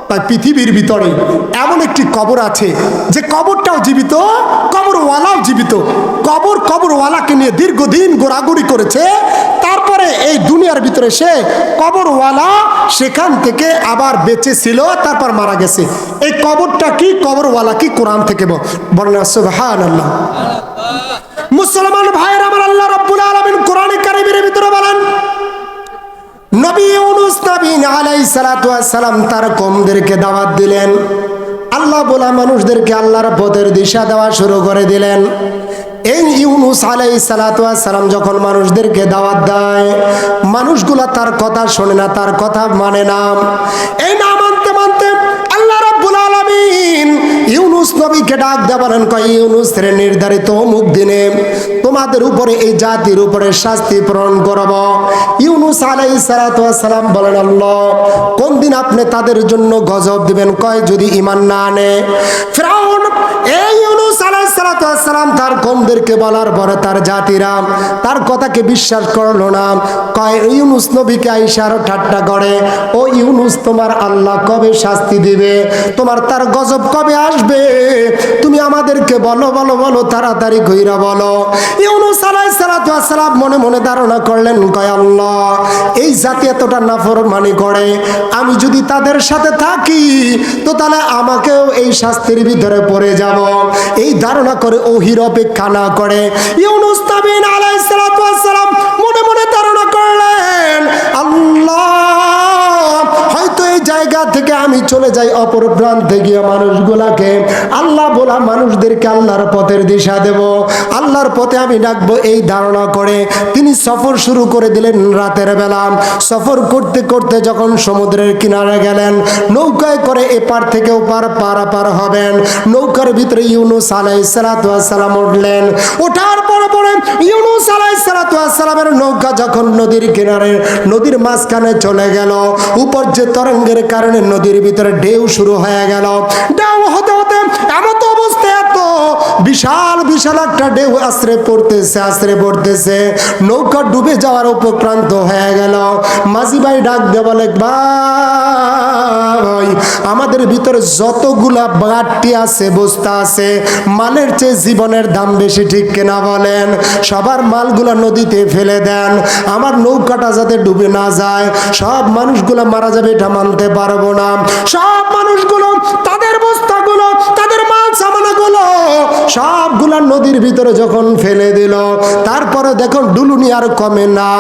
তাই পৃথিবীর ভিতরে এমন একটি কবর আছে যে কবরটাও জীবিত, কবরওয়ালাও জীবিত। কবরওয়ালাকে নিয়ে দীর্ঘদিন ঘোরাঘুরি করেছে, তারপরে এই দুনিয়ার ভিতরে সে কবরওয়ালা সেখান থেকে আবার বেঁচে ছিল, তারপর মারা গেছে। এই কবরটা কি, কবরওয়ালা কি, কোরআন থেকে বলেন সুবহানাল্লাহ। মুসলমান ভাইয়ের আমার, আল্লাহ রাব্বুল আলামিন কোরআনে কারীমের ভিতরে বলেন, নবী ইউনূস নবী আলাইহিস সালাতু ওয়াস সালাম তার কওমদেরকে দাওয়াত দিলেন। আল্লাহ বলা মানুষদেরকে আল্লাহর পথের দিশা দেওয়া শুরু করে দিলেন। এই ইউনূস আলাইহিস সালাতু ওয়াস সালাম যখন মানুষদেরকে দাওয়াত দেয়, মানুষগুলা তার কথা শোনে না, তার কথা মানে না। এই না মানতে মানতে আল্লাহ রাব্বুল আলামিন ইউনূস নবীকে ডাক দিয়ে বলেন, কয় ইউনূস রে, নির্ধারিত অমুক দিনে তোমাদের উপরে এই জাতির উপরে শাস্তি প্রেরণ করব। ইউনূস আলাইহিস সালাতু ওয়াস সালাম বলেন, আল্লাহ কোন দিন আপনি তাদের জন্য গজব দিবেন? কয় যদি ঈমান না আনে। ফিরআউন এই ইউনূস আলাইহিস সালাতু ওয়াস সালাম তার কওমদেরকে বলার পরে তার জাতিরা তার কথাকে বিশ্বাস করলো না। কয় ইউনূস নবীকে আইসা আরো ঠাট্টা করে, ও ইউনূস তোমার আল্লাহ কবে শাস্তি দিবে? তোমার তার গজব কবে আসবে? তুমি আমাদেরকে বলো বলো বলো, তাড়াতাড়ি কইরা বলো। ইউনূস আলাইহিস সালাতু ওয়াস সালাম মনে মনে ধারণা করলেন, কয় আল্লাহ এই জাতি এতটা নাফরমানি করে, আমি যদি তাদের সাথে থাকি তো তাহলে আমাকেও এই শাস্তির ভিতরে পড়ে যাব। এই ধারণা করে ওহির অপেক্ষা না করে ইউনূস নবী আলাইহিস সালাতু ওয়াস সালাম মনে মনে ধারণা করলেন, আল্লাহ হয়তো এই জায়গা থেকে আমি চলে যাই অপর প্রান্তে গিয়ে মানুষগুলাকে আল্লাহ বলা মানুষদেরকে আল্লাহর পথের দিশা দেব, আল্লাহর পথে আমি ডাকবো। এই ধারণা করে তিনি সফর শুরু করে দিলেন রাতের বেলা। সফর করতে করতে যখন সমুদ্রের কিনারে গেলেন, নৌকায় করে এপার থেকে ওপার পারাপার হবেন। নৌকার ভিতরে ইউনূস আলাইহিস সালাতু ওয়াস সালাম উঠলেন। ওঠার পরে ইউনূস আলাইহিস সালাতু ওয়াস সালামের নৌকা যখন নদীর কিনারে নদীর মাঝখানে চলে গেল, উপর যে তরঙ্গের কারণে নদীর ভিতরে ঢেউ শুরু হয়ে গেল। ঢেউ হতে হতে এমন অবস্থা, এত বিশাল বিশাল একটা ঢেউ আছড়ে পড়তেছে, নৌকা ডুবে যাওয়ার উপক্রান্ত হয়ে গেল। মাঝি ভাই ডাক দিয়ে বলে, ভাই আমাদের ভিতরে যতগুলা বাটি আছে, বস্তা আছে, মালের চেয়ে জীবনের দাম বেশি, ঠিক কিনা বলেন? সবার মালগুলা নদীতে ফেলে দেন, আমার নৌকাটা যাতে ডুবে না যায়। সব মানুষগুলা মারা যাবে এটা মানতে পারবো না। সব মানুষগুলো তাদের বস্তাগুলো, তাদের মাল সামানাগুলো সবগুলা নদীর ভিতরে যখন ফেলে দিল, তারপরে দেখুন ডুলুনি আর কমে না।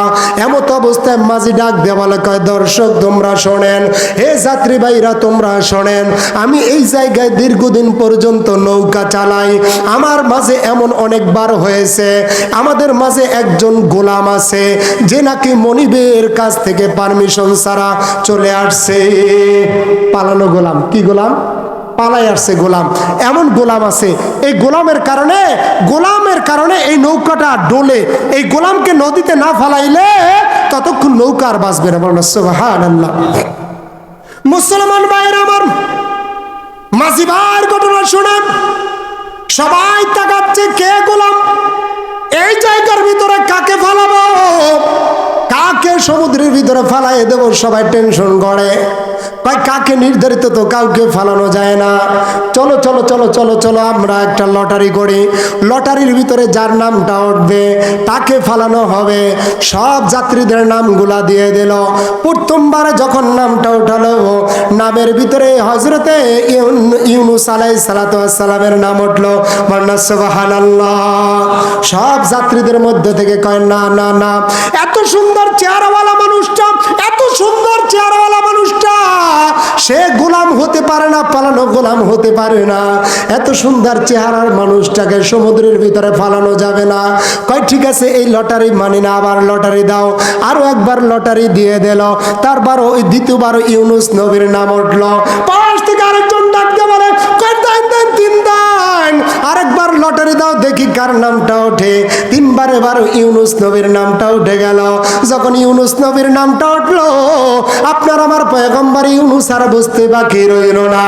এমত অবস্থায় মাঝি ডাক দিয়ে বলে, কয় দর্শক তোমরা শোনেন, হে যাত্রী ভাইরা তোমরা শোনেন, আমি এই জায়গায় দীর্ঘদিন পর্যন্ত নৌকা চালাই। আমার মাঝে এমন অনেকবার হয়েছে, আমাদের মাঝে একজন গোলাম আছে যে নাকি মনিবের কাছ থেকে পারমিশন ছাড়া চলে আসছে। পালানো গোলাম, কি গোলাম? পালাই আসছে গোলাম। এমন গোলাম আছে, এই গোলামের কারণে এই নৌকাটা ডোলে। এই গোলামকে নদীতে না ফালাইলে ততক্ষণ নৌকা আর বাঁচবে না। বলেন সুবহানাল্লাহ। মুসলমান ভাইরা আমার, মাঝি ভাইয়ের ঘটনা শুনেন, সবাই তাকাচ্ছে কে গোলাম, এই জায়গার ভিতরে কাকে ফালাবো, কাকে সমুদ্রের ভিতরে ফালাই দেব, সবাই টেনশন করে। ভাই কাকে নির্ধারিত তো কাউকে ফালানো যায় না। চলো চলো চলো চলো চলো আমরা একটা লটারি করি, লটারির ভিতরে যার নামটা উঠবে তাকে ফালানো হবে। সব যাত্রীদের নামগুলা দিয়ে দিল। প্রথমবার যখন নামটা উঠালো, নামের ভিতরে হযরতে ইউনূস আলাইহিস সালাতু ওয়াস সালামের নাম উঠলো। বলেন সুবহানাল্লাহ। সব যাত্রীদের মধ্যে থেকে কয়, না না না, এত সুন্দর চেহারাওয়ালা মানুষটা, এত সুন্দর চেহারাওয়ালা মানুষটা সে গোলাম হতে পারে না, পালানো গোলাম হতে পারে না। এত সুন্দর চেহারার মানুষটাকে সমুদ্রের ভিতরে ফালানো যাবে না। কয় ঠিক আছে, এই লটারি মানি না, আবার লটারি দাও। আরো একবার লটারি দিয়ে দিল। তারপর ওই দ্বিতীয়বার ইউনূস নবীর নাম উঠলো। পাশ থেকে আরেকজন ডাক দিয়ে বলে, কয় দেন দেন, তিন দেন, আরেকবার লটারি দাও, দেখি কার নামটা ওঠে। তিনবার এবার ইউনূস নবীর নামটা উঠে গেল। যখন ইউনূস নবীর নামটা উঠলো, আপনার আমার পয়গম্বর ইউনূস আর বুঝতে বাকি রইল না।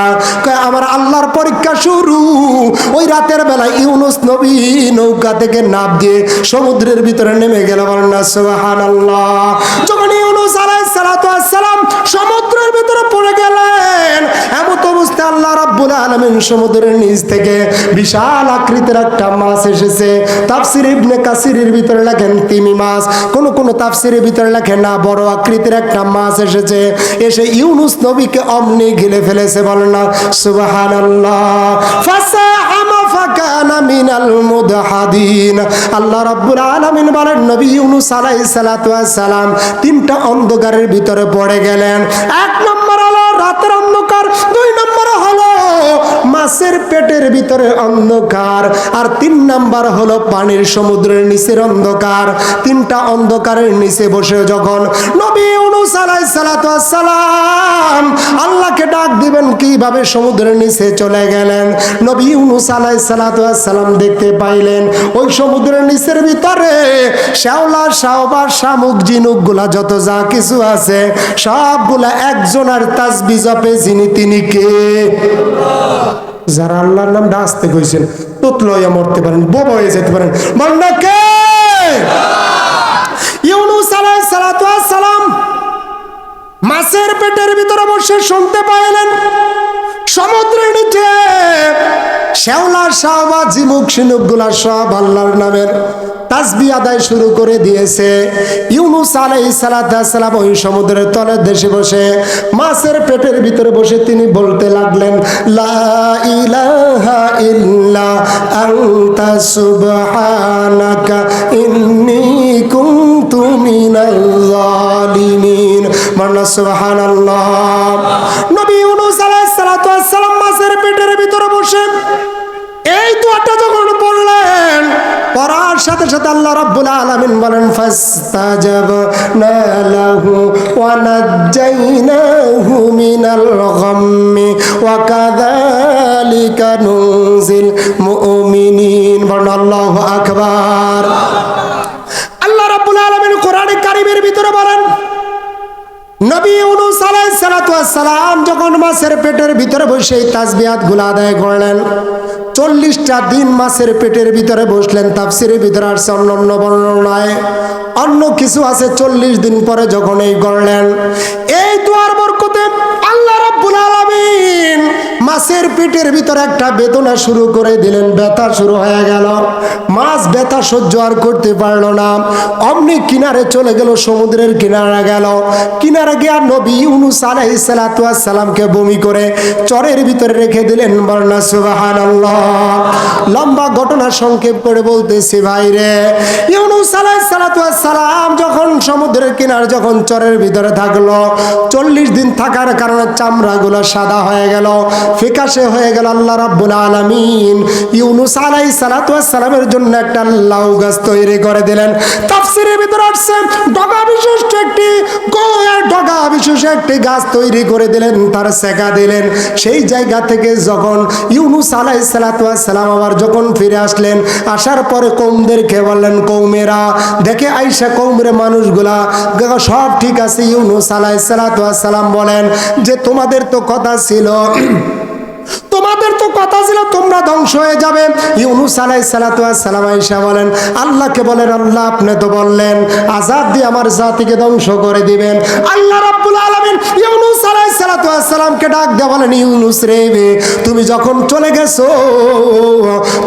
আমার আল্লাহর পরীক্ষা শুরু। ওই রাতের বেলা ইউনূস নবী নৌকা থেকে নাপ দিয়ে সমুদ্রের ভিতরে নেমে গেল। বলেন না সুবহানাল্লাহ। যখন ইউনূস আলাইহিস সালাতু ওয়াস সালাম সমুদ্রের ভিতরে পড়ে গেলেন, আলামিন সমুদ্রের নিচ থেকে বিশাল আকৃতির একটা মাছ এসেছে। তাফসীর ইবনে কাসিরের ভিতরে লেখেন তিমি মাছ, কোন তাফসীরের ভিতরে লেখেন না বড় আকৃতির একটা মাছ এসেছে, এসে ইউনুস নবীকে অমনি গিলে ফেলেছে। বলেন না সুবহানাল্লাহ। ফাসাহামা ফাকানা মিনাল মুদহাদিন। আল্লাহ রাব্বুল আলামিন বলেন নবী ইউনুস আলাইহিস সালাতু ওয়াস সালাম তিনটা অন্ধকারের ভিতরে পড়ে গেলেন। এক নম্বর হলো রাতের অন্ধকার, দুই নম্বর হলো মাছের পেটের ভিতরে অন্ধকার, আর তিন নাম্বার হলো পানির সমুদ্রের নিচের অন্ধকার। তিনটা অন্ধকারের নিচে বসে যখন নবী ইউনুস আলাইহিস সালাতু ওয়াস সালাম আল্লাহকে ডাক দিবেন কিভাবে সমুদ্রের নিচে চলে গেলেন। নবী ইউনুস আলাইহিস সালাতু ওয়াস সালাম দেখতে পাইলেন ওই সমুদ্রের নিচের ভিতরে শ্যাওলা শাওবা শামুক ঝিনুক গুলা যত যা কিছু আছে সবগুলা একজনের তাসবিহ জপে, যিনি তিনি কে? যারা আল্লাহর নাম ডাকতে কইছেন তোতলইয়া মরতে পারেন, বোবা হয়ে যেতে পারেন, বলনা কে? ইউনুস আলাইহিস সালাতু ওয়াস সালাম মাছের পেটের ভিতরে বসে শুনতে পাইলেন সমুদ্রের নিচে শ্যাওলা শাওবা ঝিনুক ঝিনুক গুলা সব আল্লাহর নামের তাসবিহ আদায় শুরু করে দিয়েছে। ইউনুস আলাইহিস সালাতু ওয়াস সালাম ওই সমুদ্রের তলের দেশে বসে মাছের পেটের ভিতরে বসে তিনি বলতে লাগলেন লা ইলাহা ইল্লা আনতা সুবহানাকা ইন্নী কুনতু মিনাল জালিমিন। মানা সুবহানাল্লাহ। নবী ইউনুস আলাইহিস সালাতু ওয়াস সালাম মাছের পেটের ভিতরে বসে এই দোয়াটা যখন পড়লেন, পড়ার সাথে সাথে আল্লাহ রাব্বুল আলামিন বলেন ফাস্তাজাবনা লাহু ওয়া নাজ্জাইনাহু মিনাল গাম্মি ওয়া কাযালিকা নুজিল মুমিনিন। বলেন আল্লাহু আকবার। আল্লাহ রাব্বুল আলামিন কোরআনে কারীমের ভিতরে বলেন নবী ইউনুস আলাইহিস সালাতু ওয়াস সালাম যখন মাছের পেটের ভিতরে বসে তাসবিহাত গুলো আদায় করলেন, 40টা দিন মাছের পেটের ভিতরে বসলেন। তাফসীরের ভিতরে আসছে অন্য বর্ণনায় অন্য কিছু আছে, 40 দিন পরে যখন এই করলেন এই দোয়ার বরকতে আল্লাহ রাব্বুল আলামিন মাছের পেটের ভিতরে একটা বেদনা শুরু করে দিলেন, ব্যথা শুরু হয়ে গেল। মাছ ব্যথা সহ্য আর করতে পারলো না, অমনি কিনারে চলে গেল, সমুদ্রের কিনারে গেল। কিনারে গিয়ে নবী ইউনুস আলাইহিস সালাতু ওয়াস সালামকে বমি করে চরের ভিতরে রেখে দিলেন। বলনা সুবহানাল্লাহ। লম্বা ঘটনা সংক্ষেপ করে বলতেছি ভাইরে, ইউনুস আলাইহিস সালাতু ওয়াস সালাম যখন সমুদ্রের কিনারে যখন চরের ভিতরে থাকলো, 40 দিন থাকার কারণে চামড়াগুলো সাদা হয়ে গেল, ফিকাশে হয়ে গেল। আল্লাহ রাব্বুল আলামিন ইউনুস আলাইহিস সালাতু ওয়াস সালামের জন্য একটা লাউ গাছ তৈরি করে দিলেন। তাফসীরের ভিতরে আসছে ডগা বিশিষ্ট একটি ডগা বিশেষ একটি গাছ তৈরি করে দিলেন, তার শেখা দিলেন। সেই জায়গা থেকে যখন ইউনুস আলাইহিস সালাতু ওয়াস সালাম আবার যখন ফিরে আসলেন, আসার পরে কওমদেরকে বললেন কওমেরা দেখে আইসা কওমের মানুষগুলা সব ঠিক আছে। ইউনুস আলাইহিস সালাতু ওয়াস সালাম বলেন যে তোমাদের তো কথা ছিল তোমরা ধ্বংস হয়ে যাবে। ইউনুস আলাইহিস সালাতু ওয়াস সালাম আয়েশা বলেন আল্লাহকে বলেন আল্লাহ আপনি তো বললেন আযাব দিয়ে আমার জাতিকে ধ্বংস করে দিবেন। আল্লাহ রাব্বুল আলামিন ইউনুস আলাইহিস সালাতু ওয়াস সালামকে ডাক দিয়ে বলেন ইউনুস রে তুমি যখন চলে গেছো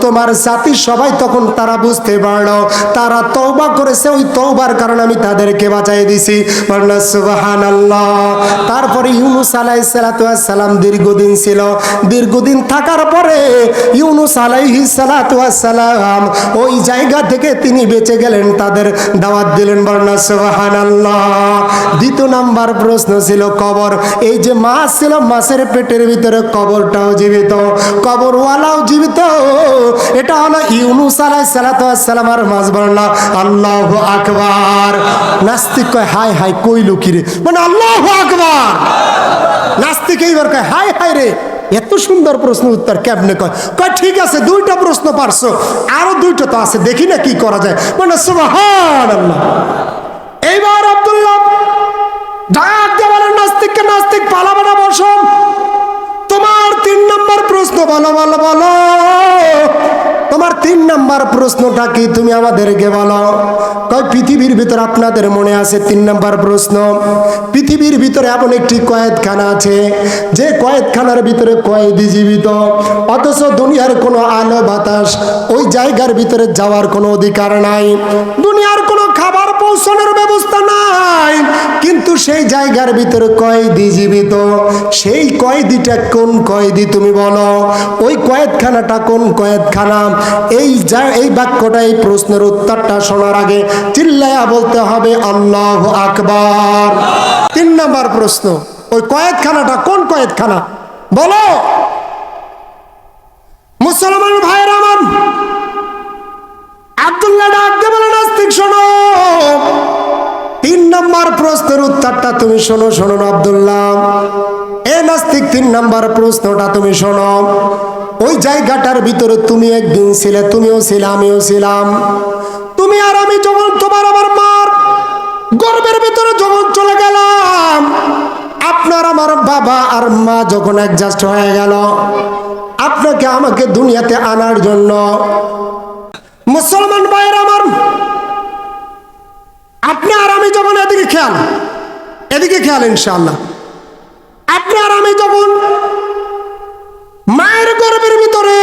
তোমার জাতি সবাই তখন তারা বুঝতে পারলো তারা তওবা করেছে, ওই তওবার কারণে আমি তাদেরকে বাঁচিয়ে দিয়েছি। বলনা সুবহানাল্লাহ। তারপরে ইউনুস আলাইহিস সালাতু ওয়াস সালাম দীর্ঘদিন ছিল, দীর্ঘদিন থাকার পরে ইউনুস আলাইহিস সালাতু ওয়াস সালাম ওই জায়গা থেকে তিনি বেঁচে গেলেন, তাদের দাওয়াত দিলেন। বলনা সুবহানাল্লাহ। দ্বিতীয় নাম্বার প্রশ্ন ছিল কবর। এই যে মাছ ছিল মাছের পেটের ভিতরে কবরটাও জীবিত, কবরওয়ালাও জীবিত। এটা হলো ইউনুস আলাইহিস সালাতু ওয়াস সালাম আর মাছ। বলনা আল্লাহু আকবার। নাস্তিক কয় হায় হায় কইলো কি রে, মানে আল্লাহু আকবার। নাস্তিক এইবার কয় হায় হায় রে এত সুন্দর প্রশ্ন উত্তর কেমনে কয়? কয় ঠিক আছে দুইটা প্রশ্ন পারছো, আরো দুইটা তো আছে, দেখি না কি করা যায়। মানে সুবহানাল্লাহ। এইবার আব্দুল্লাহ ডাক দিয়ে বলেন নাস্তিককে নাস্তিক পালাবে না, বসো তোমার 3 নম্বর প্রশ্ন বলো বলো বলো। তোমার 3 নম্বর নাম্বার প্রশ্নটা কি তুমি আমাদেরকে বলো। কয় পৃথিবীর ভিতর আপনাদের মনে আছে 3 নাম্বার প্রশ্ন, পৃথিবীর ভিতরে এমন একটি কয়েদখানা আছে যে কয়েদখানার ভিতরে কয়েদি জীবিত, অথচ দুনিয়ার কোনো আলো বাতাস ওই জায়গার ভিতরে যাওয়ার কোনো অধিকার নাই, দুনিয়ার কোনো খাবার পৌঁছানোর ব্যবস্থা নাই, কিন্তু সেই জায়গার ভিতরে কয়েদি জীবিত। সেই কয়েদিটা কোন কয়েদি তুমি বলো। ওই কয়েদখানাটা কোন কয়েদখানা? এই বাক্যটা, এই প্রশ্নের উত্তরটা শোনার আগে চিল্লায়া বলতে হবে আল্লাহু আকবার। 3 নাম্বার প্রশ্ন, ওই কয়েদখানাটা কোন কয়েদখানা বলো। মুসলমান ভাইরা আমার, আব্দুল্লাহ ডাক দিয়ে বলে নাস্তিক শোনো, 3 নাম্বার প্রশ্নের উত্তরটা তুমি শোনো। শোনো আব্দুল্লাহ, এ নাস্তিক 3 নাম্বার প্রশ্নটা তুমি শোনো। ওই জায়গাটার ভিতরে তুমি একদিন ছিলে, তুমিও ছিলে, আমিও ছিলাম। তুমি আর আমি যখন তোমার আমার মার গর্ভের ভিতরে যখন চলে গেলাম, আপনার আমার বাবা আর মা যখন অ্যাডজাস্ট হয়ে গেল আপনাকে আমাকে দুনিয়াতে আনার জন্য, মুসলমান ভাইয়ের আমার, আপনি আর আমি যখন এদিকে খেয়াল ইনশাআল্লাহ, আপনি আর আমি যখন মায়ের গর্ভের ভিতরে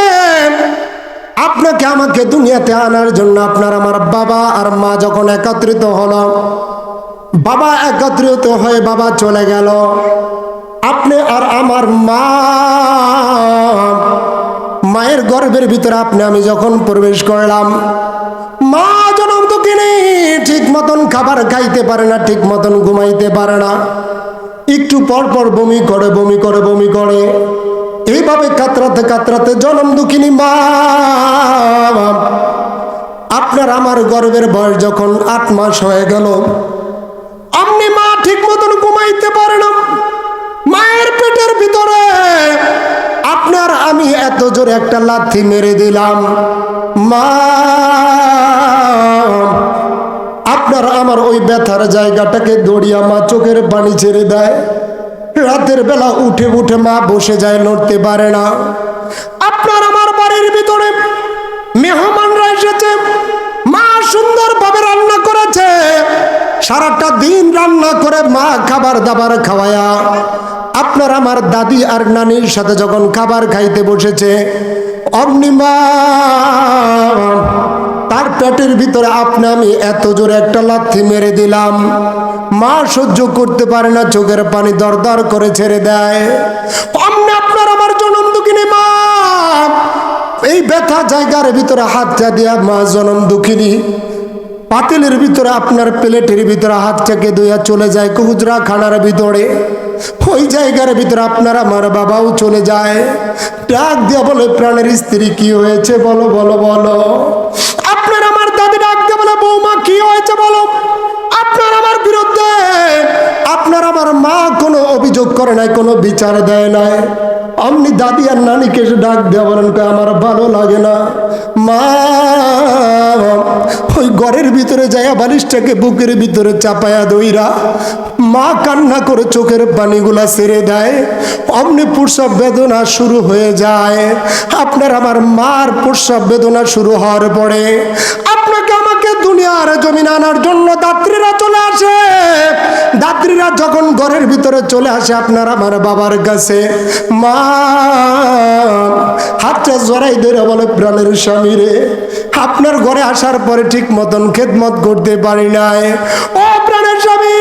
আপনাকে আমাকে দুনিয়াতে আনার জন্য আপনার আমার বাবা আর মা যখন একত্রিত হলো, বাবা একত্রিত হয়ে বাবা চলে গেল, আপনি আর আমার মা মায়ের গর্ভের ভিতরে আপনি আমি যখন প্রবেশ করলাম, মা জনম দুঃখিনী ঠিক মতন খাবার খাইতে পারে না, ঠিক মতন ঘুমাইতে পারে না, একটু পর পর বমি করে এইভাবে কাতরাতে জনম দুঃখিনী মা আপনার আমার গর্ভের বয়স যখন 8 মাস হয়ে গেল, আপনি মা ঠিক মতন ঘুমাইতে পারে না, মায়ের পেটের ভিতরে আপনার আমি এত জোরে একটা লাথি মেরে দিলাম, মা আপনার আমার ওই ব্যথার জায়গাটাকে দড়িয়া মা চোখের পানি ছেড়ে দেয়, রাতের বেলা উঠে মা বসে যায়, নড়তে পারে না। আপনার আমার বাড়ির ভিতরে মেহমানরা এসেছে, মা সুন্দরভাবে রান্না করেছে, সারাটা দিন রান্না করে মা খাবার দাবার খাওয়ায়া আপনার আমার দাদি আর নানির সাথে যখন খাবার খাইতে বসেছে, অমনি মা তার পেটের ভিতরে আপনি আমি এত জোরে একটা লাথি মেরে দিলাম, মা সহ্য করতে পারে না, চোখের পানি দরদর করে ছেড়ে দেয়। অমনি আপনার আমার জনম দুঃখিনী মা এই ব্যথা জায়গার ভিতরে হাতটা দিয়া মা জনম দুঃখিনী পাতিলের ভিতরে আপনার প্লেটের ভিতরে হাতটাকে ধুইয়া চলে যায় হুজরা খানার ভিতরে, ওই জায়গার ভিতরে আপনার আমার বাবাও চলে যায়, ডাক দিয়া বলে প্রাণের স্ত্রী কি হয়েছে বলো বলো বলো। আপনার আমার দাদি ডাক দিয়া বলে বৌমা কি হয়েছে বলো। আপনার আমার বিরুদ্ধে আপনার আমার মা কোনো অভিযোগ করে নাই, কোনো বিচার দেয় নাই। অমনি দাদি আর নানিকে ডাক দেওয়া বলেন আমার ভালো লাগে না, মা ওই ঘরের ভিতরে যাইয়া বালিশটাকে বুকের ভিতরে চাপায়া দইরা মা কান্না করে চোখের পানিগুলা ছেড়ে দেয়। অমনি প্রসব বেদনা শুরু হয়ে যায়। আপনার আমার মার প্রসব বেদনা শুরু হওয়ার পরে আপনাকে আমাকে দুনিয়ার জমিন আনার জন্য দাত্রীরা চলে আসে। দাত্রীরা যখন ঘরের ভিতরে চলে আসে আপনার আমার বাবার কাছে, মা হাতটা জড়াই ধরে বলে প্রাণের স্বামী রে, আপনার ঘরে আসার পরে ঠিক মতন খেদমত করতে পারি নাই। ও প্রাণের স্বামী,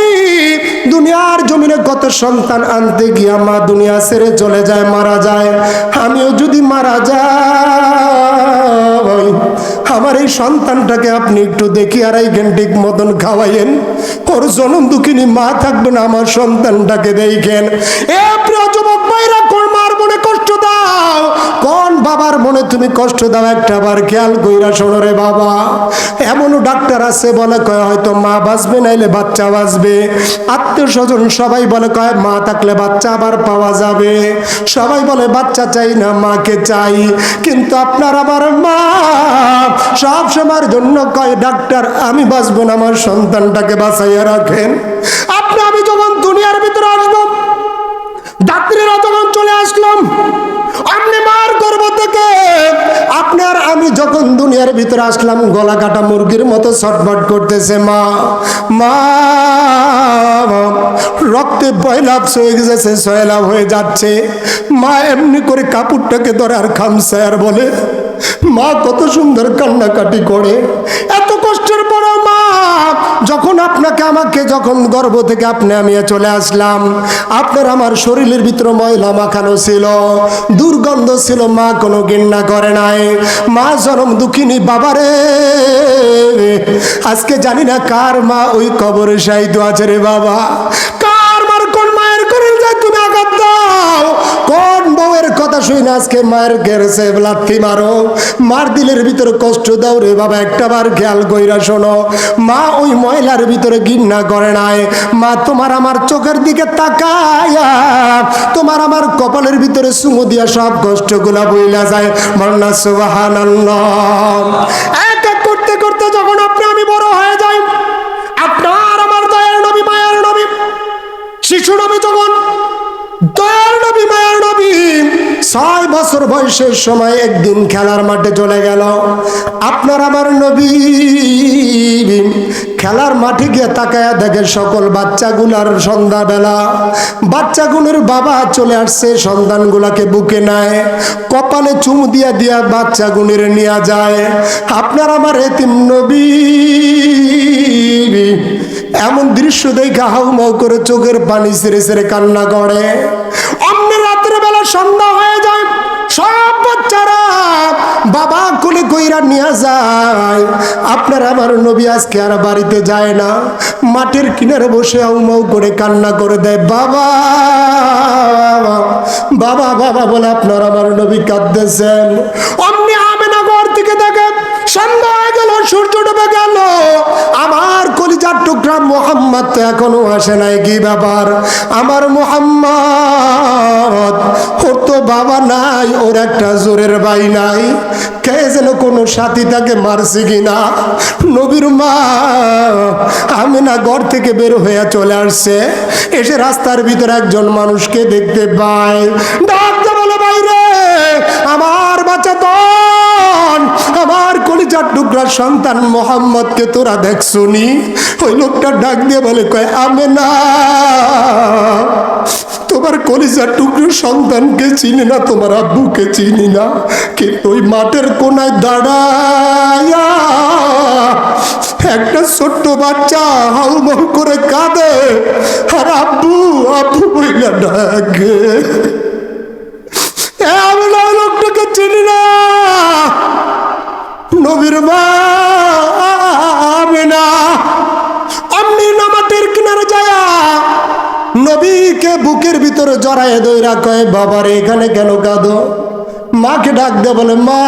দুনিয়ার জমিনে কত সন্তান আনতে গিয়া মা দুনিয়া ছেড়ে চলে যায়, মারা যায়। আমিও যদি মারা যাই, আমার এই সন্তানটাকে আপনি একটু দেখি আর এই ঠিক মতন খাওয়াইয়েন, ওর জনম দুঃখিনী মা থাকবে না, আমার সন্তানটাকে দেখেন। এ প্রিয় যুবক ভাইরা, কোন মার মনে কষ্ট দাও, কোন বাবার মনে তুমি কষ্ট দাও, একটা বার খেয়াল কইরা শোনো রে বাবা। এমনও ডাক্তার আছে বলে কয় হয়তো মা বাঁচবে নাইলে বাচ্চা বাঁচবে, আত্মীয় স্বজন সবাই বলে কয় মা থাকলে বাচ্চা আবার পাওয়া যাবে, সবাই বলে বাচ্চা চাই না মাকে চাই, কিন্তু আপনার আমার মা সব সময়ের জন্য কয় ডাক্তার আমি বাঁচবো না, আমার সন্তানটাকে বাঁচাইয়া রাখেন। আপনি আমি যখন দুনিয়ার ভিতরে আসবো, ডাক্তারেরা যখন চলে আসলাম, আপনি মার গর্ভ থেকে আপনার আমি যখন দুনিয়ার ভিতরে আসলাম, গলা কাটা মুরগির মতো ছটফট করতেছে। মা মা রক্তে বয়লাভ হয়ে গেছে, সয়লাভ হয়ে যাচ্ছে। মা এমনি করে কাপড়টাকে ধরে আর খামছে আর বলে, মা কত সুন্দর কান্নাকাটি করে। এত কষ্টের পর মা যখন আপনাকে আমাকে যখন গর্ভ থেকে আপনি আমি চলে আসলাম, আপনার আমার শরীরের ভিতরে ময়লা মাখানো ছিল, দুর্গন্ধ ছিল, মা কোনো ঘৃণা করে নাই। মা জনম দুঃখিনী বাবারে, আজকে জানি না কার মা ওই কবরে শায়িত আছে রে বাবা। কার মার কোন মায়ের করে যায় তুমি আঘাত দাও, কোন বউয়ের কথা শুই না আজকে মায়ের গেরেছে লাথি মারো, মার দিলের ভিতরে কষ্ট দাও রে বাবা। একটা বার খেয়াল কইরা শোনো, মা ওই ময়লার ভিতরে ঘৃণা করে নাই। মা তোমার আমার চোখের দিকে তাকায়া তোমার আমার কপালের ভিতরে চুমু দিয়া সব কষ্টগুলা বইলা যায়। বলনা সুবহানাল্লাহ। এক এক করতে করতে যখন আপনি আমি বড় হয়ে যাই, আপনার আমার দয়ার নবী মায়ার নবী শিশু নবী, যখন দয়ার নবী মায়ার নবী 6 বছর বয়সের সময় একদিন খেলার মাঠে চলে গেল। আপনার আমার নবী খেলার মাঠে গিয়ে তাকায়া দেখে সকল বাচ্চাগুলার সন্ধ্যাবেলা বাচ্চাগুলোর বাবা চলে আসছে, সন্তানগুলাকে বুকে নেয়, কপালে চুমু দিয়া দিয়া বাচ্চাগুলির নিয়ে যায়। আপনার আমার এতিম নবী এমন দৃশ্য দেখে হাউমাউ করে চোখের পানি ছেড়ে ছেড়ে কান্না করে। অন্য রাত্রে বেলা সন্ধ্যা হয়ে যায়, সব বাচ্চারা বাবা কোলে কইরা নিয়ে যায়। আপনার আমার নবী আজকে আর বাড়িতে যায় না, মাঠের কিনারে বসে হাউমাউ করে কান্না করে দেয়, বাবা বাবা বাবা বলে আপনার আমার নবী কাঁদতেছেন। অমনি আমেনা ঘর থেকে দেখে সন্ধ্যা হয়ে গেল, সূর্য ডুবে গেল, আমার কলিজার টুকরা মোহাম্মদ তো এখনো আসে নাই। কি ব্যাপার আমার মোহাম্মদ? ওর তো বাবা নাই, ওর একটা জোরের ভাই নাই, কে যেন কোনো সাথী তাকে মারছে কিনা। নবীর মা আমিনা ঘর থেকে বের হয়ে চলে আসছে, এসে রাস্তার ভিতরে একজন মানুষকে দেখতে পায়, ডাকতে বলে, বাইরে আমার বাচ্চা তো আমার কলিজার টুকরা সন্তান মোহাম্মদকে তোরা দেখছুনি? ওই লোকটা ডাক দিয়ে বলে, কয় আমেনা তোমার কলিজার টুকরো সন্তানকে চিনি না, তোমার আব্বুকে চিনি না, কিন্তু ওই মাঠের কোনায় দাঁড়ায়া একটা ছোট্ট বাচ্চা হাউমাউ করে কাঁদে আর আব্বু আব্বু বইলা ডাকে। আমেনা ওই লোকটাকে চিনি না। নবীর মা আমেনা অমনি নামাতের কিনারে যায়, নবীকে বুকের ভিতরে জড়ায় দইরা কয়, বাবারে এখানে কেন কাঁদো? মাকে ডাক দে বলে, মা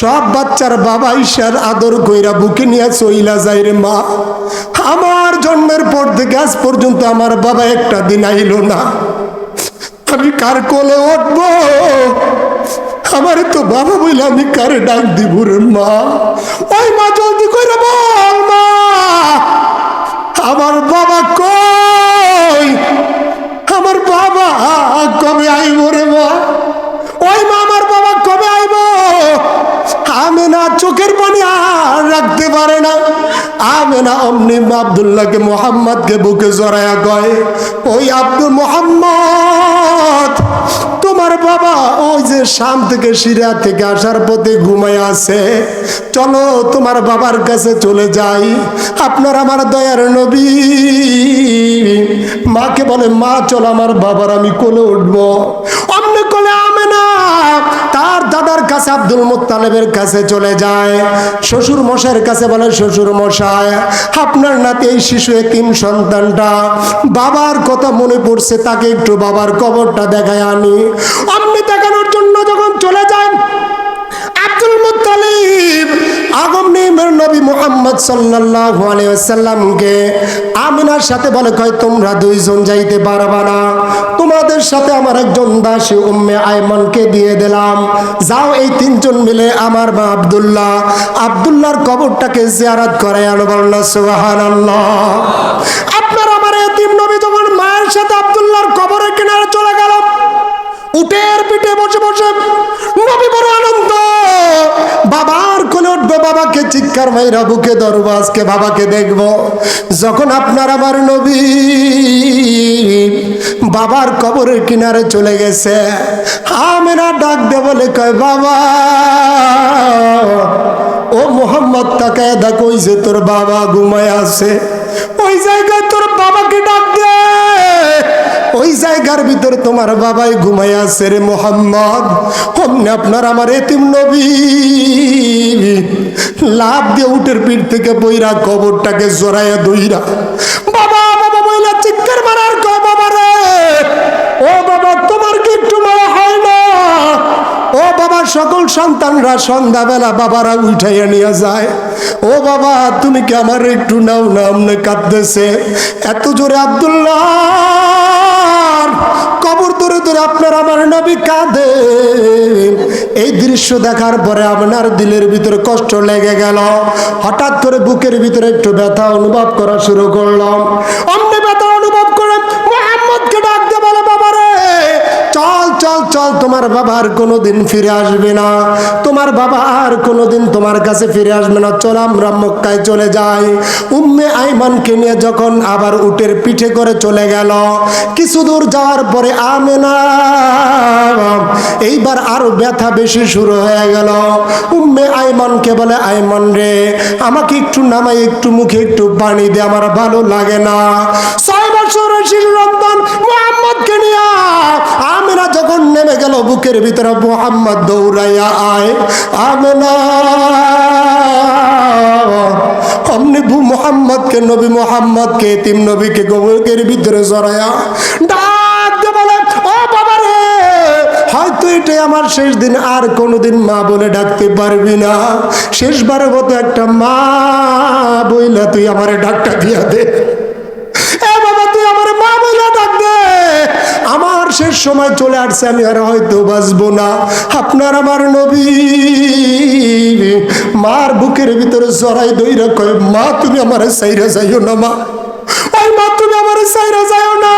সব বাচ্চার বাবা ঈশার আদর কইরা বুকে নিয়ে চইলা যায় রে মা। আমার জন্মের পর থেকে আজ পর্যন্ত আমার বাবা একটা দিন আইলো না, আমি কার কোলে উঠবো? আমার তো বাবা বইলে আমি কারে ডাক দিব রে মা? ওই মা জলদি করে বল, মা আমার বাবা কই? আমার বাবা কবে আইব রে মা? ওই মা আমার বাবা কবে আইব? আমেনা চোখের পানি আর রাখতে পারে না। আমেনা অমনি আব্দুল্লাহকে মোহাম্মদকে বুকে জড়ায়া কয়, ওই আব্দুল মোহাম্মদ তোমার বাবা ওই যে শাম থেকে সিরিয়া থেকে আসার পথে ঘুমায় আছে, চলো তোমার বাবার কাছে চলে যাই। আপনার আমার দয়ার নবী মাকে বলে, মা চলো আমার বাবার আমি কোলে উঠবো। অমনি কোলে আমেনা তার দাদার কাছে আব্দুল মুত্তালিবের কাছে চলে যায়। শ্বশুর মশাইয়ের কাছে বলে, শ্বশুর মশাই আপনার নাতি এই শিশু এতিম সন্তানটা বাবার কথা মনে পড়ছে, তাকে একটু বাবার কবরটা দেখায় আনি। অমনি দেখানোর জন্য যখন চলে যায় আব্দুল মুত্তালিব আগমনীর নবী মুহাম্মদ সাল্লাল্লাহু আলাইহি ওয়াসাল্লামকে আমিনার সাথে বলে, কয় তোমরা দুইজন যাইতে পারবা না, তোমাদের সাথে আমার একজন দাসী উম্মে আয়মানকে দিয়ে দিলাম, যাও এই তিনজন মিলে আমার মা আব্দুল্লাহর কবরটাকে জিয়ারত করে আনো। বলনা সুবহানাল্লাহ। আপনার আমার এতিম নবী যখন মায়ের সাথে আব্দুল্লাহর কবরের কিনারে চলে গেল, উটের পিঠে বসে বসে নবী বড় আনন্দ চিৎকার মাইরা বুকে ধরবো, আজকে বাবাকে দেখবো। যখন আপনার আমার নবী বাবার কবরের কিনারে চলে গেছে, আমেনা ডাক দে বলে কয় বাবা, ও মোহাম্মদ তাকায় দেখো, ওই যে তোর বাবা ঘুমায় আছে, ওই জায়গায় তোর বাবাকে ডাক দে, ওই জায়গার ভিতরে তোমার বাবাই ঘুমায় আছে রে মোহাম্মদ। অমনি আপনার আমার এতিম নবী লাভ দিয়ে উটের পিঠ থেকে বইরা কবরটাকে জড়াইয়া দইরা বাবা বাবা বইলা চিৎকার মারার কয় বাবা রে, ও বাবা তোমার কি একটু মায়া হয় না? ও বাবা, সকল সন্তানরা সন্ধ্যাবেলা বাবারা উঠাইয়া নিয়ে যায়, ও বাবা তুমি কি আমার একটু নাও না? আমনে কাঁদতেছে এত জোরে, আব্দুল্লাহ কবর ধরে ধরে আপনার আমার নবী কাঁদে। এই দৃশ্য দেখার পরে আপনার দিলের ভিতরে কষ্ট লেগে গেল, হঠাৎ করে বুকের ভিতরে একটু ব্যথা অনুভব করা শুরু করলাম। অমনি ব্যথা অনুভব করে মুহাম্মদকে ডাক দিয়ে বলে বাবা রে, চল চল চল, তোমার বাবা আর কোনোদিন ফিরে আসবে না, তোমার বাবা আর কোনোদিন তোমার কাছে ফিরে আসবে না, চল আমরা মক্কায় চলে যাই। উম্মে আইমানকে নিয়ে যখন আবার উটের পিঠে করে চলে গেল, কিছু দূর যাওয়ার পরে আমেনা এইবার আরো ব্যথা বেশি শুরু হয়ে গেল। উম্মে আইমানকে বলে আইমান রে, আমাকে একটু নামাই, একটু মুখে একটু পানি দে, আমার ভালো লাগে না। 6 বছরের শিশু সন্তান মুহাম্মদকে নিয়ে আমেনা যখন নেমে গেল বুকের ভিতরে, মুহাম্মদ দৌড়াইয়া আয় আমেনা। অমনি মুহাম্মদকে, নবী মুহাম্মদকে, এতিম নবীকে বুকের ভিতরে জড়াইয়া ডাক দিয়ে বলে ও বাবা রে, হয়তো এটাই আমার শেষ দিন, আর কোনোদিন মা বলে ডাকতে পারবি না, শেষবারের মতো একটা মা বইলা তুই আমার ডাকটা দিয়া দে, এ বাবা তুই আমার মা বইলা ডাক দে, আমার শেষ সময় চলে আসছে, আমি আর হয়তো বাঁচবো না। আপনার আমার নবী মার বুকের ভিতরে জড়াই দইরা কয় মা তুমি আমার সাইরা যাইও না, মা ওই মা তুমি আমার সাইরা যাইও না,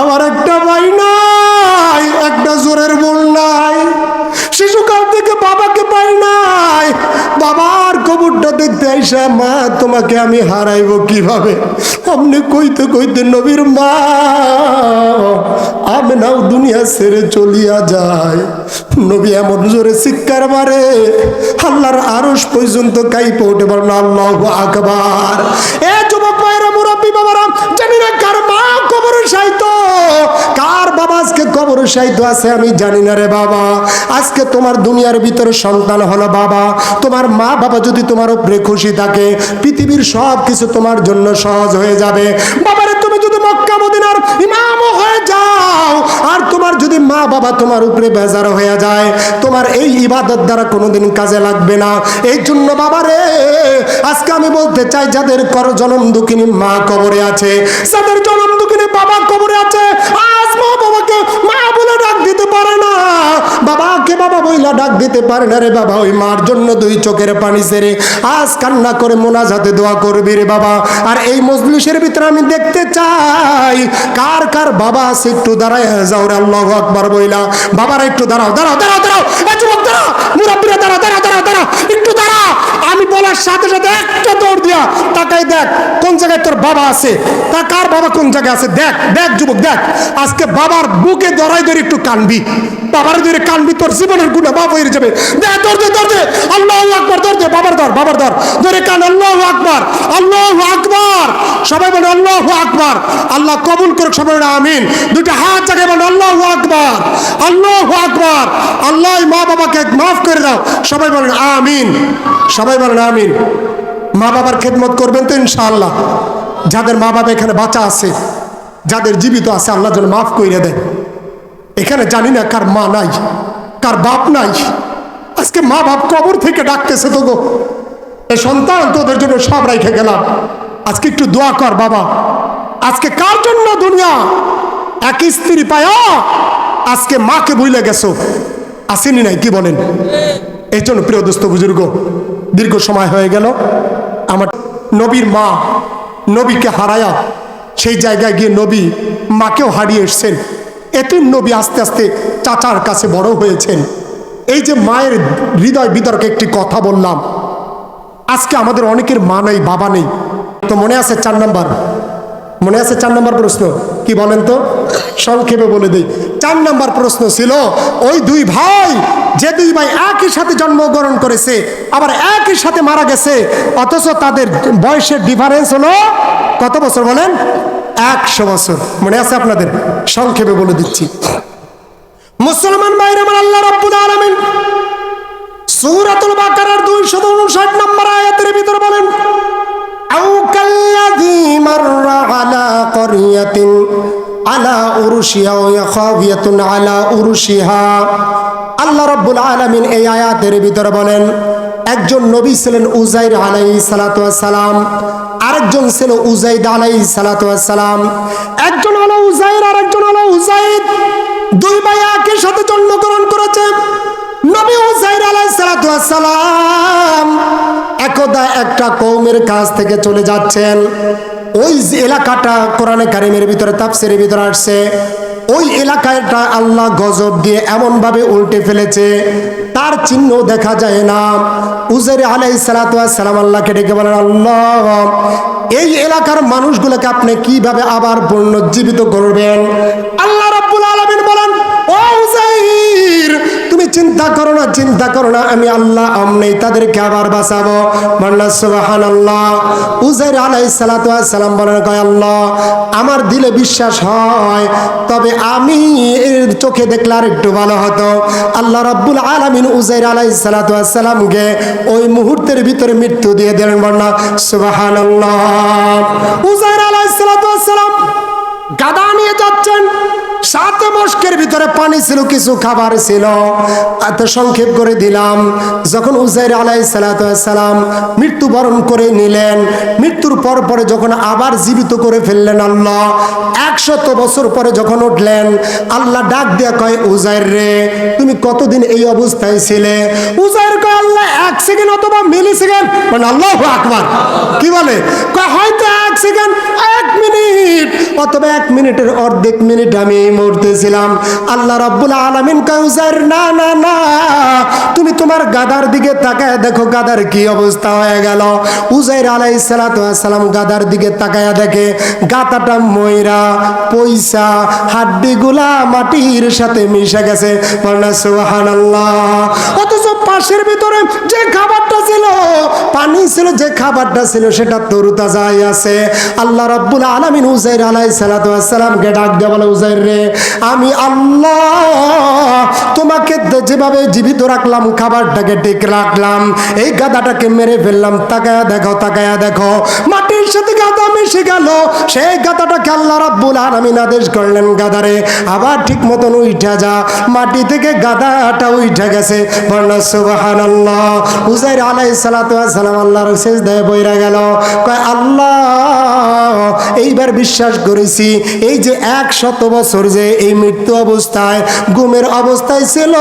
আমার একটা ভাই নাই, একটা জোরের বোন নাই, শিশুকাল থেকে বাবাকে পাই নাই, বাবার কবরটা দেখতে আইসা মা তোমাকে আমি হারাইব কিভাবে? অমনি কইতে কইতে নবীর মা আমেনাও দুনিয়া ছেড়ে চলিয়া যায়। নবী এমন জোরে চিৎকার মারে, আল্লাহর আরশ পর্যন্ত কাইপে উঠে বলেন আল্লাহু আকবার। এ যুবক ভাইরা, মুরব্বী বাবারা, জানি না কার মা কবরে শায়িত, কার বাবা আজকে কবরে শায়িত আছে আমি জানি না রে বাবা। আজকে তোমার দুনিয়ার ভিতরে সন্তান হলো বাবা, তোমার মা বাবা যদি তোমার উপরে খুশি থাকে, পৃথিবীর সব কিছু তোমার জন্য সহজ হয়ে যাবে। বাবারে তুমি যদি মক্কা মদিনার ইমামও হয়ে যাও, আর তোমার যদি মা বাবা তোমার উপরে বেজার হয়ে যায়, তোমার এই ইবাদত দ্বারা কোনোদিন কাজে লাগবে না। এই জন্য বাবারে আজকে আমি বলতে চাই, যাদের জনম দুঃখিনী মা কবরে আছে, যাদের জনম দুঃখিনী বাবা কবরে আছে, আজ মা বাবাকে মা বলে ডাক দিতে পারে না, বাবাকে বাবা বইলা ডাক দিতে পারে না রে বাবা, ওই মার জন্য 2 চোখের পানি ছেড়ে আজ কান্না করে মোনাজাতে দোয়া করবি রে বাবা। আর এই মজলিসের ভিতরে আমি দেখতে চাই কার কার বাবা আছে, একটু দাঁড়ায় যাও রে আল্লাহু আকবার বইলা, বাবারা একটু দাঁড়াও দাঁড়াও দাঁড়াও দাঁড়াও, এই যুবক দাঁড়াও, মুরব্বিরা দাঁড়াও দাঁড়াও দাঁড়াও দাঁড়াও, একটু দাঁড়া, আমি বলার সাথে সাথে একটা দৌড় দিয়া তাকাই দেখ কোন জায়গায় তোর বাবা আছে, তা কার বাবা কোন জায়গায় আছে, দেখ দেখ যুবক দেখ। আজকে বাবার বুকে ধরাই ধরে একটু কানবি, বাবার ধরে কানবি, তোর জীবনের গুণা বাবা হয়ে যাবে। দেখ ধর দে ধর দে, আল্লাহু আকবার, ধর দে, বাবার ধর, বাবার ধর, ধরে কান, আল্লাহু আকবার, আল্লাহু আকবার, সবাই বলে আল্লাহু আকবার, আল্লাহ কবুল করুক, সবাই বলে আমিন, 2টা হাত জায়গায় বলে আল্লাহু আকবার, আল্লাহু আকবার, আল্লাহ মা বাবাকে মাফ করে দাও, সবাই বলেন আমিন, সবাই বলেন আমিন। মা বাবার খেদমত করবেন তো ইনশাআল্লাহ। যাদের মা বাবা এখানে বাঁচা আছে, যাদের জীবিত আছে, আল্লাহ যেন মাফ করে দেয়। এখানে জানি না কার মা নাই, কার বাপ নাই, আজকে মা বাপ কবর থেকে ডাকতেছে, তো গো এ সন্তান তোদের জন্য সব রেখে গেলাম, আজকে একটু দোয়া কর বাবা। আজকে কার জন্য দুনিয়া এক স্ত্রী পায়া আজকে মাকে ভুলে গেছো, আসেনি নাই, কি বলেন? এই জন্য প্রিয় দোস্ত বুজুর্গ, দীর্ঘ সময় হয়ে গেল, আমার নবীর মা নবীকে হারায়া সেই জায়গায় গিয়ে নবী মাকেও হারিয়ে এসছেন। এতিম নবী আস্তে আস্তে চাচার কাছে বড় হয়েছেন। এই যে মায়ের হৃদয় বিতর্কে একটি কথা বললাম, আজকে আমাদের অনেকের মা নেই, বাবা নেই। তো মনে আছে 4 নাম্বার, মনে আছে 4 নাম্বার প্রশ্ন কি বলেন তো? সংক্ষেপে বলে দিই। 4 নাম্বার প্রশ্ন ছিল ওই 2 ভাই, যে 2 ভাই একই সাথে জন্মগ্রহণ করেছে আবার একই সাথে মারা গেছে, অথচ তাদের বয়সের ডিফারেন্স হলো কত বছর বলেন? 100 বছর। মনে আছে আপনাদের? সংক্ষেপে বলে দিচ্ছি। মুসলমান ভাইরা আমার, আল্লাহ রাব্বুল আলামিন সূরাতুল বাকারার 259 নম্বর আয়াতের ভিতরে বলেন, আও কাল্লাযী মাররা আলা ক্বরিয়াতিন আলা উরুশিহা ওয়া খাবিয়াতুন আলা উরুশিহা। আল্লাহ রাব্বুল আলামিন এই আয়াতের ভিতরে বলেন, একজন নবী ছিলেন উযাইর আলাইহিস সালাতু ওয়াস সালাম, আরেকজন ছিল উযাইদ আলাইহিস সালাতু ওয়াস সালাম। একজন হলো উযাইর আর একজন হলো উযাইদ। 2 ভাই একই সাথে জন্মগ্রহণ করেছে। নবী উযাইর আলাইহিস সালাতু ওয়াস সালাম একদা একটা কওমের কাছ থেকে চলে যাচ্ছেন। ওই যে এলাকাটা কোরআনে কারিমের ভিতরে তাফসীরের ভিতরে আসছে, ওই এলাকাটা আল্লাহ গজব দিয়ে এমন ভাবে উল্টে ফেলেছে তার চিহ্ন দেখা যায় না। উযাইর আলাইহিস সালাতু ওয়াস সালাম আল্লাহকে ডেকে বলেন, আল্লাহ এই এলাকার মানুষগুলোকে আপনি কিভাবে আবার পুনর্জীবিত করবেন? আল্লাহ রাব্বুল আলামিন বলেন, ও উযাইর তুমি চিন্তা করো না, চিন্তা করো না, আমি আল্লাহ আমনি তাদেরকে আবার বাঁচাবো। বলেন সুবহানাল্লাহ। উযাইর আলাইহিস সালাতু ওয়াস সালাম বলেন, কয় আল্লাহ আমার দিলে বিশ্বাস হয়, তবে আমি এর চোখে দেখলে আর একটু ভালো হতো। আল্লাহ রাব্বুল আলামিন উযাইর আলাইহিস সালাতু ওয়াস সালামকে ওই মুহূর্তের ভিতরে মৃত্যু দিয়ে দিলেন। বলেন সুবহানাল্লাহ। উযাইর আলাইহিস সালাতু ওয়াস সালাম গাদা নিয়ে যাচ্ছেন, সাথে মশকের ভিতরে পানি ছিল, কিছু খাবার ছিল। এত সংক্ষেপ করে দিলাম। যখন উযাইর আলাইহিস সালাতু ওয়াস সালাম মৃত্যুবরণ করে নিলেন, মৃত্যুর পর পরে যখন আবার জীবিত করে ফেললেন আল্লাহ, 100 বছর পরে যখন উঠলেন, আল্লাহ ডাক দিয়ে কয়, উযাইর রে তুমি কতদিন এই অবস্থায় ছিলে? উযাইর কয়, আল্লাহ 1 সেকেন্ড অথবা মিলি সেকেন্ড। মানে আল্লাহু আকবার। কি বলে? কয় হয়তো 1 সেকেন্ড, 1 মিনিট অথবা 1 মিনিটের অর্ধেক মিনিট আমি মরতেছিলাম। আল্লাহ রাব্বুল আলামিন কয়, উযাইর না না না, তুমি তোমার গাদার দিকে তাকায় দেখো গাদার কি অবস্থা হয়ে গেল। উযাইর আলাইহিস সালাতু ওয়াস সালাম গাদার দিকে তাকায়া দেখে গাদাটা ময়রা পয়সা, হাড্ডিগুলা মাটির সাথে মিশে গেছে। বলেন সুবহানাল্লাহ। অথচ পাশের ভিতরে যে খাবারটা ছিল, পানি ছিল, যে খাবারটা ছিল সেটা তরুতাজাই আছে। আল্লাহ রাব্বুল আলামিন উযাইর আলাইহিস সালাতু ওয়াস সালামকে ডাক দিয়ে বলে, উযাইর রে আমি আল্লাহ তোমাকে যেভাবে জীবিত রাখলাম, খাবারটাকে ঠিক রাখলাম, এই গাদাটাকে মেরে ফেললাম। তাকায়া দেখো, তাকায়া দেখো মাটির সাথে গাদা মিশে গেল। সেই গাদাটাকে আল্লাহ রাব্বুল আলামিন আদেশ করলেন, গাদারে আবার ঠিক মতন উঠা যা। মাটি থেকে গাদাটা উঠে গেছে। বলেন সুবহানাল্লাহ। উযাইর আলাইহিস সালাতু ওয়াস সালাম আল্লাহর সিজদায় পড়ে গেল। কয় আল্লাহ এইবার বিশ্বাস করেছি, এই যে 100 বছর যে এই মৃত্যু অবস্থায় গুমের অবস্থায় ছিল,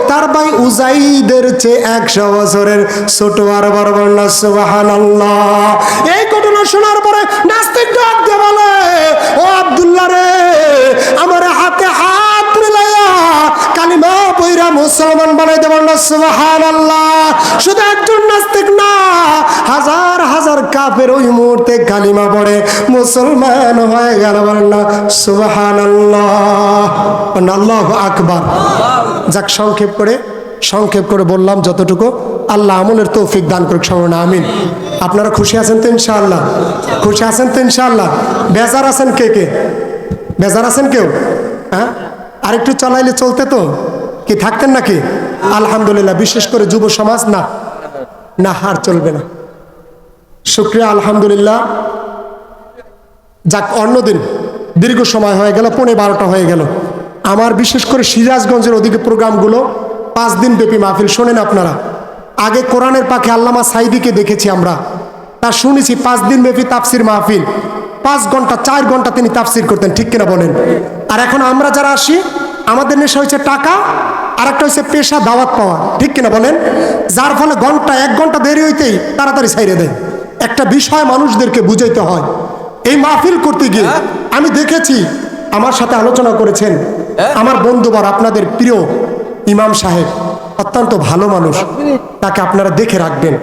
তার ভাই উযাইদের চেয়ে 100 বছরের ছোট আর বড়। বলেন সুবহানাল্লাহ। এই ঘটনা শোনার পরে নাস্তিক ডাক দিয়ে বলে, ও আব্দুল্লাহ রে, আমার হাতে হাত মিলাইয়া কালিমা পয়রা মুসলমান বানাই দেব। বলেন সুবহানাল্লাহ। শুধু একজন নাস্তিক না, হাজার হাজার কাফের ওই মুহূর্তে কালিমা পড়ে মুসলমান হয়ে গেল। বলেন সুবহানাল্লাহ। আল্লাহু আকবার। যাক, সংক্ষেপ করে বললাম যতটুকু। আল্লাহ আমলের তৌফিক দান করুক সবাই, আমিন। আপনারা খুশি আছেন তো ইনশাআল্লাহ? খুশি আছেন তো ইনশাআল্লাহ? বেজার আছেন কে কে? বেজার আছেন কেউ? হ্যাঁ, আরেকটু চালাইলে চলতে তো কি থাকতেন নাকি? আলহামদুলিল্লাহ। বিশেষ করে যুব সমাজ না না, আর চলবে না। শুকরিয়া, আলহামদুলিল্লাহ। যাক, অন্যদিন দীর্ঘ সময় হয়ে গেল, 12:15 হয়ে গেল। আমার বিশেষ করে সিরাজগঞ্জের ওদিকে প্রোগ্রামগুলো 5 দিন ব্যাপী মাহফিল। শোনেন আপনারা, আগে কোরআনের পাখি আল্লামা সাইদিকে দেখেছি আমরা, তা শুনেছি 5 দিন ব্যাপী তাফসির মাহফিল, 5 ঘন্টা 4 ঘন্টা তিনি তাফসির করতেন। ঠিক কিনা বলেন? আর এখন আমরা যারা আসি, আমাদের নেশা হয়েছে টাকা, আর একটা হচ্ছে পেশা, দাওয়াত পাওয়া। ঠিক কিনা বলেন? যার ফলে 1 ঘন্টা দেরি হইতেই তাড়াতাড়ি ছাইরে দেয়। একটা বিষয় মানুষদেরকে বুঝাইতে হয়। এই মাহফিল করতে গিয়ে আমি দেখেছি, আমার সাথে আলোচনা করেছেন আমার বন্ধুবর, আপনাদের প্রিয় ইমাম সাহেব, অত্যন্ত ভালো মানুষ, তাকে আপনারা দেখে রাখবেন।